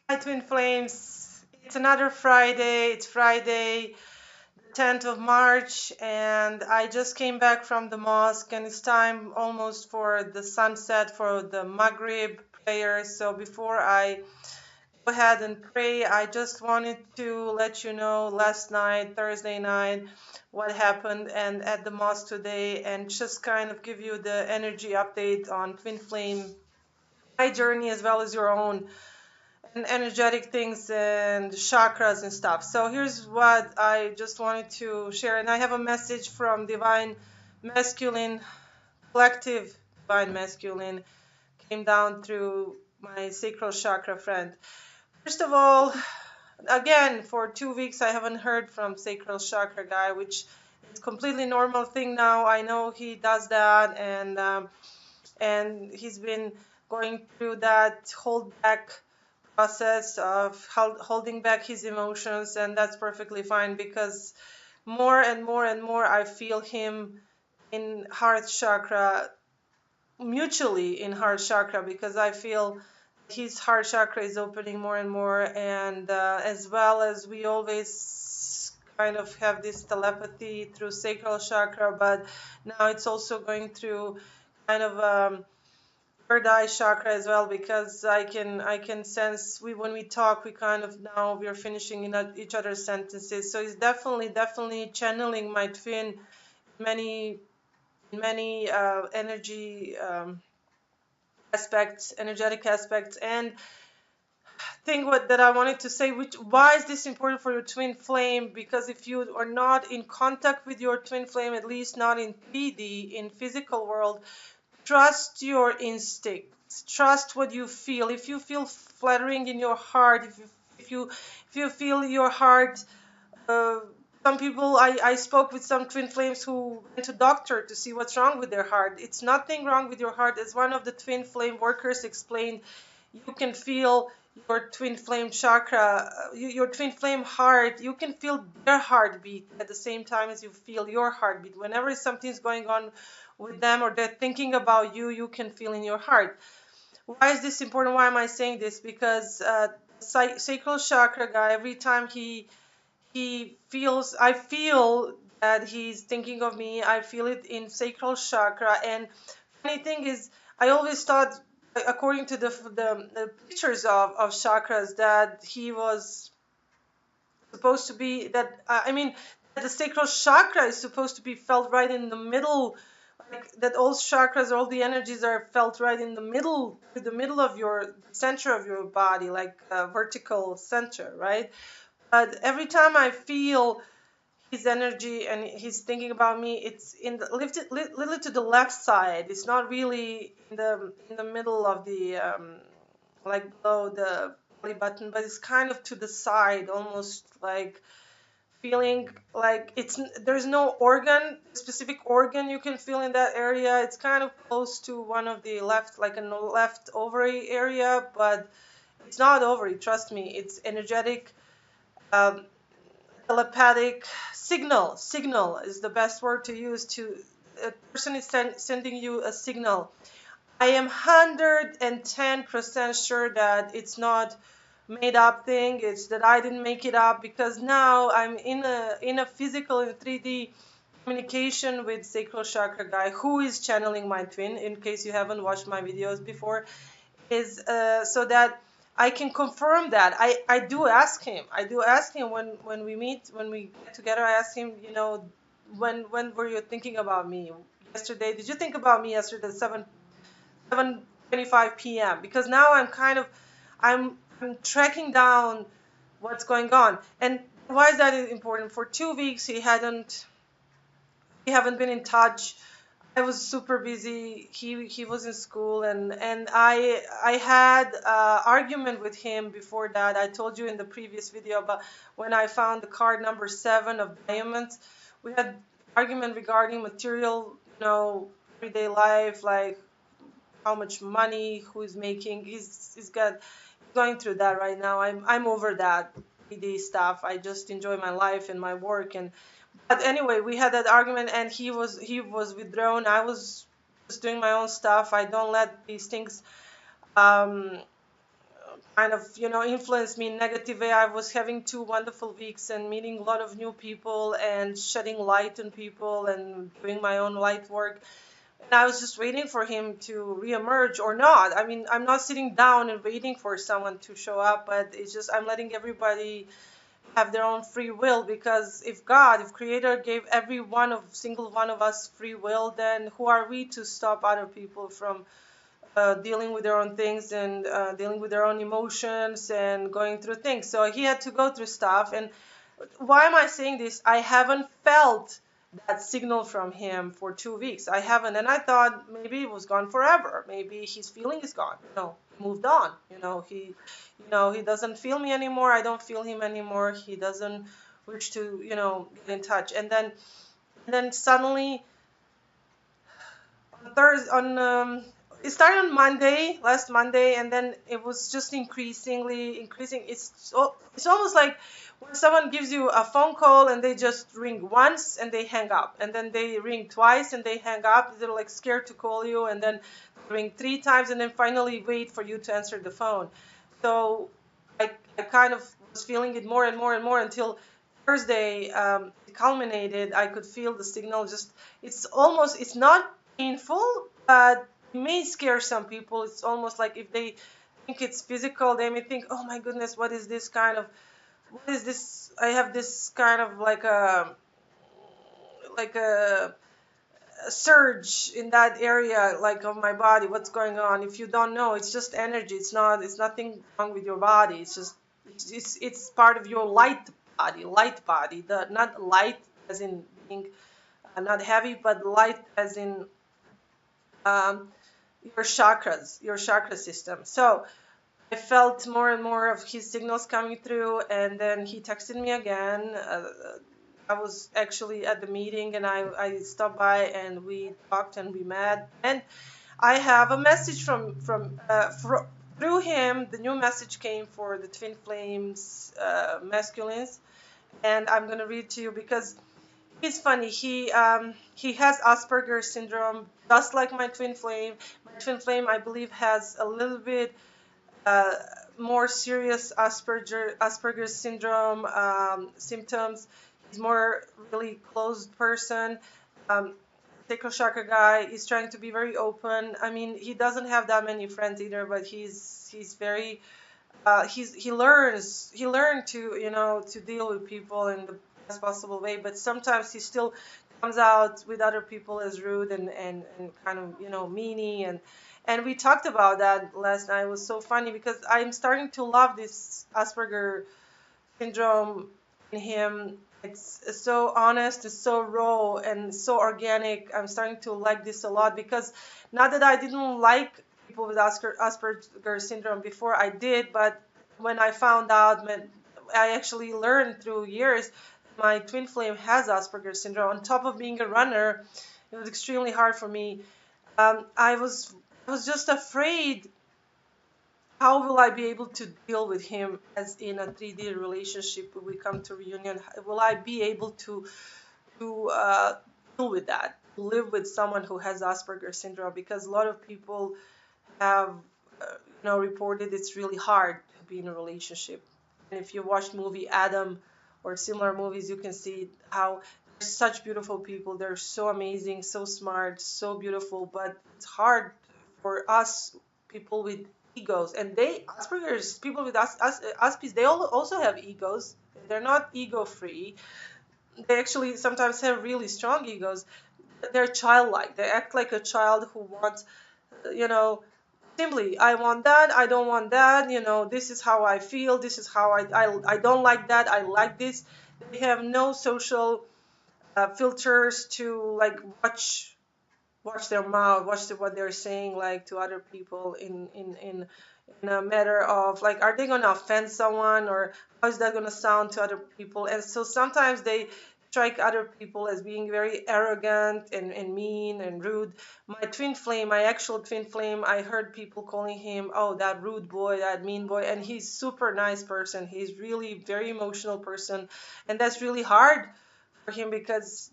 Hi, Twin Flames. It's another Friday. It's Friday, the 10th of March, and I just came back from the mosque, and it's time almost for the sunset for the Maghrib prayer. So before I go ahead and pray, I just wanted to let you know last night, Thursday night, what happened and at the mosque today, and just kind of give you the energy update on Twin Flame, my journey as well as your own and energetic things and chakras and stuff. So here's what I just wanted to share. And I have a message from Divine Masculine, Collective Divine Masculine, came down through my sacral chakra friend. First of all, again, for 2 weeks I haven't heard from sacral chakra guy, which is completely normal thing now. I know he does that, and he's been going through that hold back process of holding back his emotions, and that's perfectly fine because more and more and more I feel him in heart chakra, mutually in heart chakra, because I feel his heart chakra is opening more and more, and as well as we always kind of have this telepathy through sacral chakra, but now it's also going through kind of third eye chakra as well, because I can sense we when we talk we kind of now we're finishing in each other's sentences. So it's definitely channeling my twin many many energy aspects, energetic aspects. And thing what that I wanted to say, which why is this important for your twin flame? Because if you are not in contact with your twin flame, at least not in 3D, in physical world, trust your instincts. Trust what you feel. If you feel fluttering in your heart, if you feel your heart, uh, some people I spoke with some twin flames who went to doctor to see what's wrong with their heart. It's nothing wrong with your heart. As one of the twin flame workers explained, you can feel your twin flame chakra, your twin flame heart. You can feel their heartbeat at the same time as you feel your heartbeat. Whenever something's going on with them or they're thinking about you, you can feel in your heart. Why is this important? Why am I saying this? Because sacral chakra guy, every time he feels, I feel that he's thinking of me. I feel it in sacral chakra. And funny thing is, I always thought, according to the pictures of chakras, that he was supposed to be that. I mean, the sacral chakra is supposed to be felt right in the middle, like that. All chakras, all the energies are felt right in the middle of your center of your body, like a vertical center, right? But every time I feel his energy and he's thinking about me, it's in the lifted little to the left side. It's not really in the middle of the like below the belly button, but it's kind of to the side, almost like feeling like it's there's no organ, specific organ you can feel in that area. It's kind of close to one of the left, like a left ovary area, but it's not ovary. Trust me, it's energetic. Um, Telepathic signal is the best word to use. To a person is sending you a signal. I am 110% sure that it's not made up thing. It's that I didn't make it up, because now I'm in a physical, in 3D communication with sacral chakra guy who is channeling my twin. In case you haven't watched my videos before, is so that I can confirm that. I do ask him. I do ask him when we meet, when we get together. I ask him, when were you thinking about me yesterday? Did you think about me yesterday at 7:25 p.m.? Because now I'm kind of I'm tracking down what's going on. And why is that important? For 2 weeks we haven't been in touch. I was super busy. He was in school, and I had argument with him before that. I told you in the previous video about when I found the card number 7 of diamonds. We had argument regarding material, everyday life, like how much money, who is making. He's going through that right now. I'm over that 3D stuff. I just enjoy my life and my work. And but anyway, we had that argument, and he was withdrawn. I was just doing my own stuff. I don't let these things um, kind of, influenced me in negative way. I was having 2 wonderful weeks and meeting a lot of new people and shedding light on people and doing my own light work. And I was just waiting for him to reemerge or not. I mean, I'm not sitting down and waiting for someone to show up, but it's just I'm letting everybody have their own free will, because if Creator gave every single one of us free will, then who are we to stop other people from dealing with their own things and dealing with their own emotions and going through things? So he had to go through stuff. And why am I saying this? I haven't felt that signal from him for 2 weeks. I haven't, and I thought maybe it was gone forever. Maybe his feeling is gone. No, he moved on. He doesn't feel me anymore. I don't feel him anymore. He doesn't wish to, get in touch. And then suddenly on Thursday, it started on Monday, last Monday, and then it was just increasingly increasing. It's almost like when someone gives you a phone call and they just ring once and they hang up, and then they ring twice and they hang up. They're like scared to call you, and then ring 3 times and then finally wait for you to answer the phone. So I kind of was feeling it more and more and more until Thursday. It culminated. I could feel the signal. Just it's not painful, but it may scare some people. It's almost like if they think it's physical, they may think, "Oh my goodness, what is this kind of? What is this? I have this kind of like a surge in that area, like of my body. What's going on?" If you don't know, it's just energy. It's nothing wrong with your body. It's just it's part of your light body. The not light as in being not heavy, but light as in um, your chakra system. So I felt more and more of his signals coming through, and then he texted me again. I was actually at the meeting, and I stopped by, and we talked and we met. And I have a message through him. The new message came for the twin flames, masculines, and I'm gonna read to you because he's funny. He has Asperger's syndrome, just like my twin flame. My twin flame, I believe, has a little bit uh, more serious Asperger's syndrome symptoms. He's more really closed person. Um, Sacral chakra guy. He's trying to be very open. I mean, he doesn't have that many friends either, but he's very he learned to to deal with people in the best possible way. But sometimes he still comes out with other people as rude and kind of meanie, and we talked about that last night. It was so funny because I'm starting to love this Asperger syndrome in him. It's so honest, it's so raw and so organic. I'm starting to like this a lot because not that I didn't like people with Asperger's syndrome before, I did, but when I found out, I actually learned through years my twin flame has Asperger's syndrome. On top of being a runner, it was extremely hard for me. I was just afraid, how will I be able to deal with him as in a 3D relationship when we come to reunion? Will I be able to deal with that, live with someone who has Asperger's syndrome? Because a lot of people have reported it's really hard to be in a relationship. And if you watch movie Adam or similar movies, you can see how they're such beautiful people. They're so amazing, so smart, so beautiful, but it's hard for us people with egos. And Asperger's people with Aspies, they all also have egos. They're not ego free. They actually sometimes have really strong egos. They're childlike. They act like a child who wants, you know, simply, I want that, I don't want that, this is how I feel, this is how I don't like that, I like this. They have no social filters to like watch their mouth, watch what they're saying like to other people in a matter of like, are they gonna offend someone, or how is that gonna sound to other people? And so sometimes they strike other people as being very arrogant and mean and rude. My twin flame, my actual twin flame, I heard people calling him, oh, that rude boy, that mean boy, and he's super nice person. He's really very emotional person, and that's really hard for him because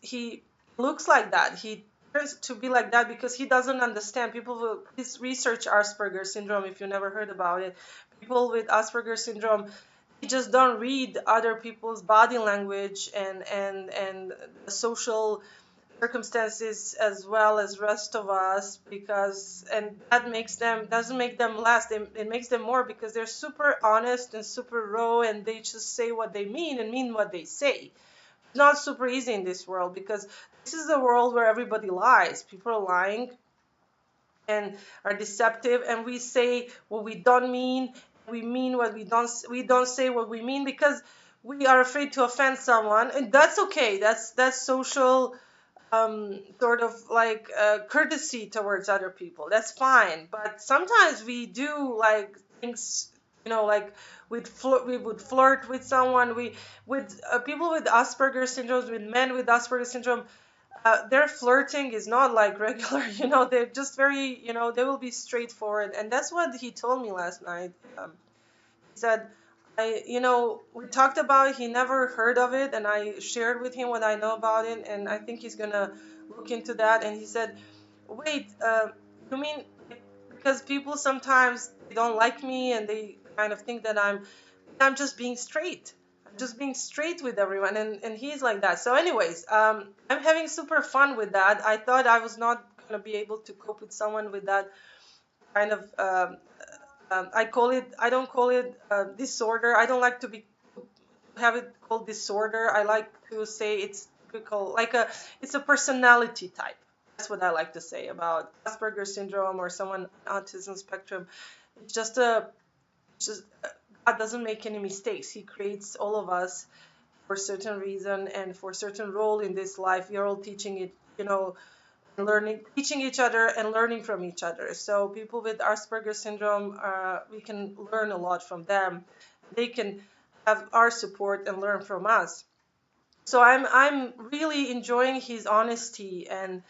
he looks like that. He turns to be like that because he doesn't understand. People will his research Asperger's syndrome, if you never heard about it. People with Asperger's syndrome, they just don't read other people's body language and the social circumstances as well as rest of us, because and that makes them doesn't make them less, it makes them more, because they're super honest and super raw, and they just say what they mean and mean what they say. It's not super easy in this world, because this is a world where everybody lies. People are lying and are deceptive, and we say what we don't mean. We mean what we don't say what we mean, because we are afraid to offend someone, and that's okay. That's social, sort of like courtesy towards other people. That's fine. But sometimes we do like things, like we would flirt with someone. We with people with Asperger's syndrome, with men with Asperger's syndrome, their flirting is not like regular. They're just very, they will be straightforward, and that's what he told me last night. He said, we talked about it, he never heard of it, and I shared with him what I know about it, and I think he's gonna look into that. And he said, wait, you mean, because people sometimes they don't like me, and they kind of think that I'm just being straight. I'm just being straight with everyone, and he's like that. So, anyways, I'm having super fun with that. I thought I was not gonna be able to cope with someone with that kind of. I don't call it disorder. I don't like to be have it called disorder. I like to say it's typical, it's a personality type. That's what I like to say about Asperger's syndrome or someone on autism spectrum. It's just God doesn't make any mistakes. He creates all of us for a certain reason and for a certain role in this life. We are all teaching it, learning, teaching each other and learning from each other. So people with Asperger's syndrome, we can learn a lot from them. They can have our support and learn from us. So I'm really enjoying his honesty, and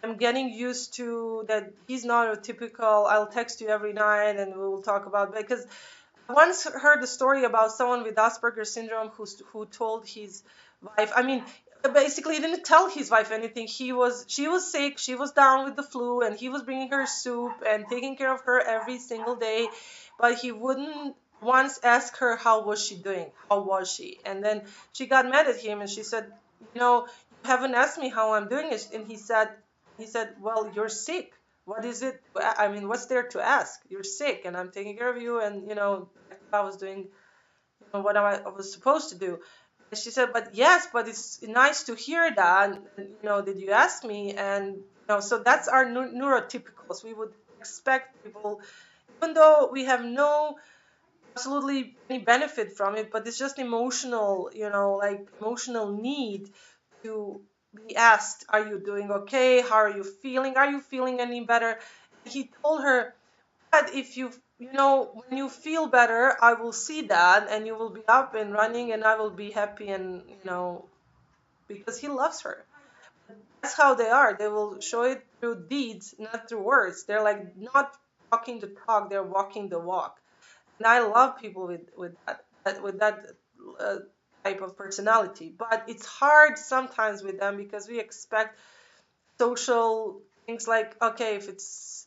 I'm getting used to that. He's not a typical, I'll text you every night and we'll talk about, because I once heard a story about someone with Asperger's syndrome who told his wife. I mean, basically, he didn't tell his wife anything. She was sick, she was down with the flu, and he was bringing her soup and taking care of her every single day. But he wouldn't once ask her how was she doing, how was she, and then she got mad at him and she said, you haven't asked me how I'm doing. And he said, well, you're sick. What is it? I mean, what's there to ask? You're sick, and I'm taking care of you, and I was doing what I was supposed to do. And she said, but yes, but it's nice to hear that. And, did you ask me? And so that's our neurotypicals. We would expect people, even though we have no absolutely any benefit from it, but it's just emotional, like emotional need to be asked, are you doing okay? How are you feeling? Are you feeling any better? He told her, but if when you feel better, I will see that, and you will be up and running, and I will be happy, and, because he loves her. That's how they are. They will show it through deeds, not through words. They're like not talking the talk, they're walking the walk. And I love people with that uh, type of personality. But it's hard sometimes with them because we expect social things, like, okay, if it's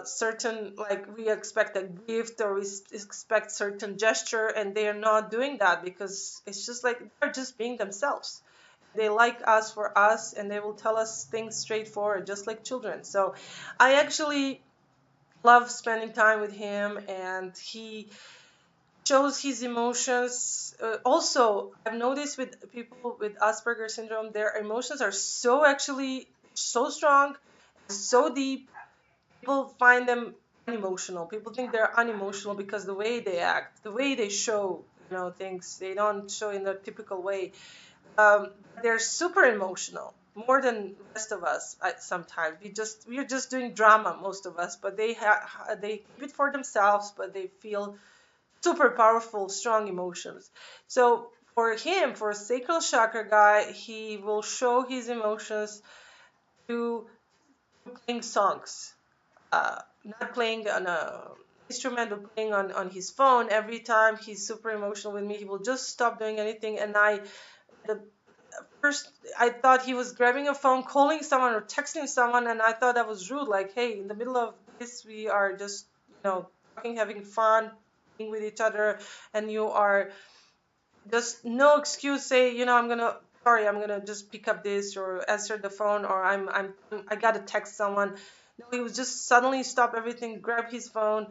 certain, like, we expect a gift or we expect certain gesture, and they are not doing that because it's just like they're just being themselves. They like us for us, and they will tell us things straightforward, just like children. So I actually love spending time with him, and he shows his emotions. Also, I've noticed with people with Asperger syndrome, their emotions are so actually so strong, so deep. People find them unemotional. People think they're unemotional because the way they act, the way they show, things, they don't show in the typical way. Um, they're super emotional, more than the rest of us. Sometimes we're just doing drama, most of us, but they keep it for themselves, but they feel super powerful, strong emotions. So for him, for a sacral chakra guy, he will show his emotions through playing songs, not playing on a instrument, but playing on his phone. Every time he's super emotional with me, he will just stop doing anything, and the first I thought he was grabbing a phone, calling someone or texting someone, and I thought that was rude. Like, hey, in the middle of this, we are just, talking, having fun, being with each other, and you are just no excuse. Say, I'm gonna just pick up this or answer the phone, or I gotta text someone. No, he would just suddenly stop everything, grab his phone,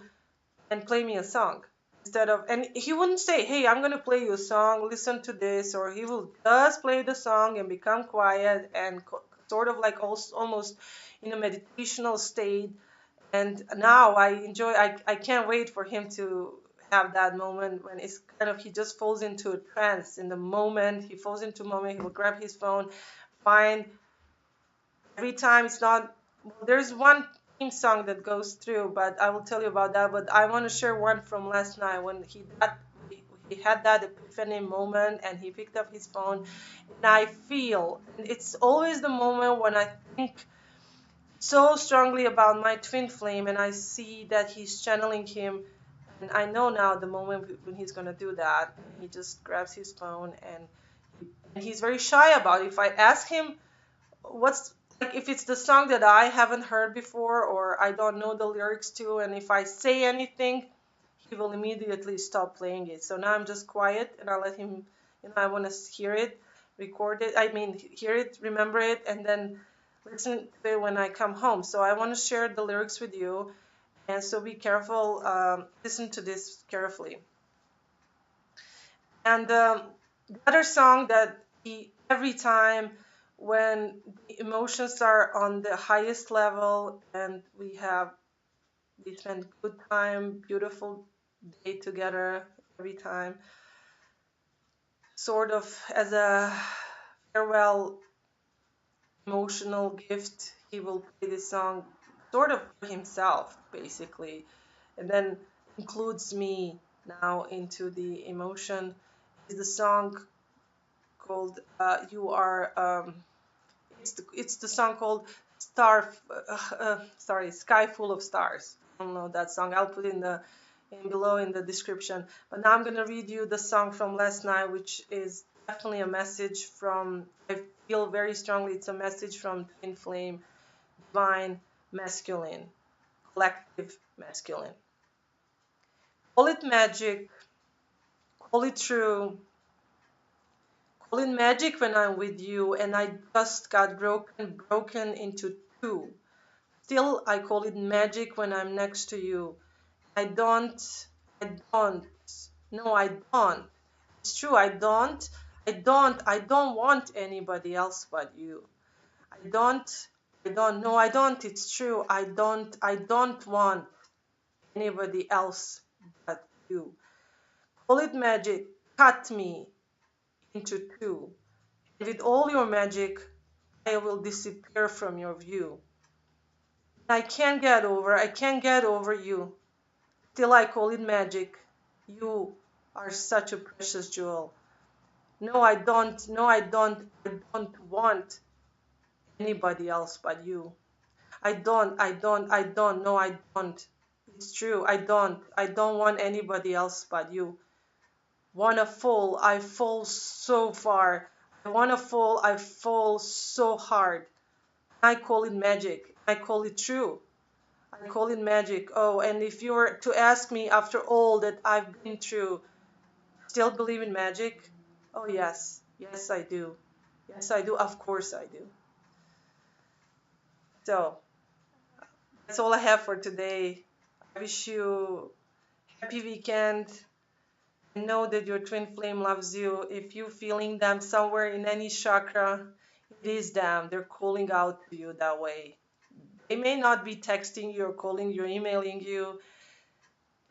and play me a song instead of, and he wouldn't say, hey, I'm going to play you a song, listen to this, or he will just play the song and become quiet and sort of like almost in a meditational state. And now I can't wait for him to have that moment when it's kind of, he just falls into a trance. In the moment he falls into a moment, he will grab his phone, find, every time it's not, well, there's one theme song that goes through, but I will tell you about that. But I want to share one from last night when he had that epiphany moment and he picked up his phone, and I feel, and it's always the moment when I think so strongly about my twin flame and I see that he's channeling him, and I know now the moment when he's going to do that. He just grabs his phone, and he's very shy about it. If I ask him what's, like, if it's the song that I haven't heard before or I don't know the lyrics to, and if I say anything, he will immediately stop playing it. So now I'm just quiet and I let him, I want to hear it, record it, hear it, remember it, and then listen to it when I come home. So I want to share the lyrics with you, and so be careful, listen to this carefully. And the other song that he, every time when the emotions are on the highest level and we spend good time, beautiful day together every time, sort of as a farewell emotional gift, he will play this song sort of for himself, basically, and then includes me now into the emotion. Is the song called "You Are." It's the song called "Sky Full of Stars." I don't know that song. I'll put in below in the description. But now I'm gonna read you the song from last night, which is definitely a message from. I feel very strongly it's a message from Twin Flame, Divine Masculine, Collective Masculine. Call it magic, call it true. Call it magic when I'm with you, and I just got broken into two. Still, I call it magic when I'm next to you. I don't, I don't, no, I don't. It's true, I don't want anybody else but you. I don't, no, I don't, it's true, I don't want anybody else but you. Call it magic, cut me into two. With all your magic, I will disappear from your view. I can't get over you. Still I call it magic. You are such a precious jewel. No, I don't want anybody else but you. No, I don't. It's true, I don't want anybody else but you. I fall so far. I fall so hard. I call it magic. I call it true. I call it magic. Oh, and if you were to ask me after all that I've been through, still believe in magic? Oh, yes. Yes, I do. Yes, I do. Of course I do. So, that's all I have for today. I wish you happy weekend. Know that your twin flame loves you. If you're feeling them somewhere in any chakra, it is them. They're calling out to you that way. They may not be texting you or calling you or emailing you.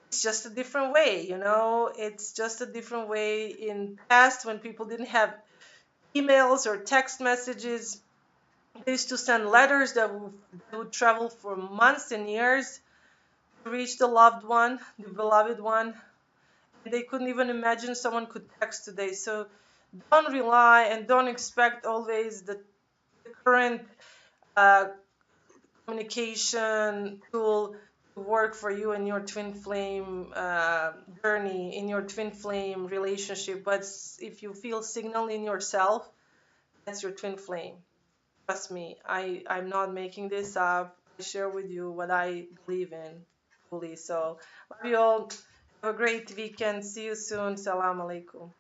It's just a different way, It's just a different way. In past, when people didn't have emails or text messages, they used to send letters that would travel for months and years to reach the loved one, the beloved one. They couldn't even imagine someone could text today. So don't rely and don't expect always the current uh, communication tool to work for you in your twin flame journey, in your twin flame relationship. But if you feel signal in yourself That's your twin flame. Trust me, I'm not making this up. I share with you what I believe in fully. So love you all. Have a great weekend. See you soon. Salam alaikum.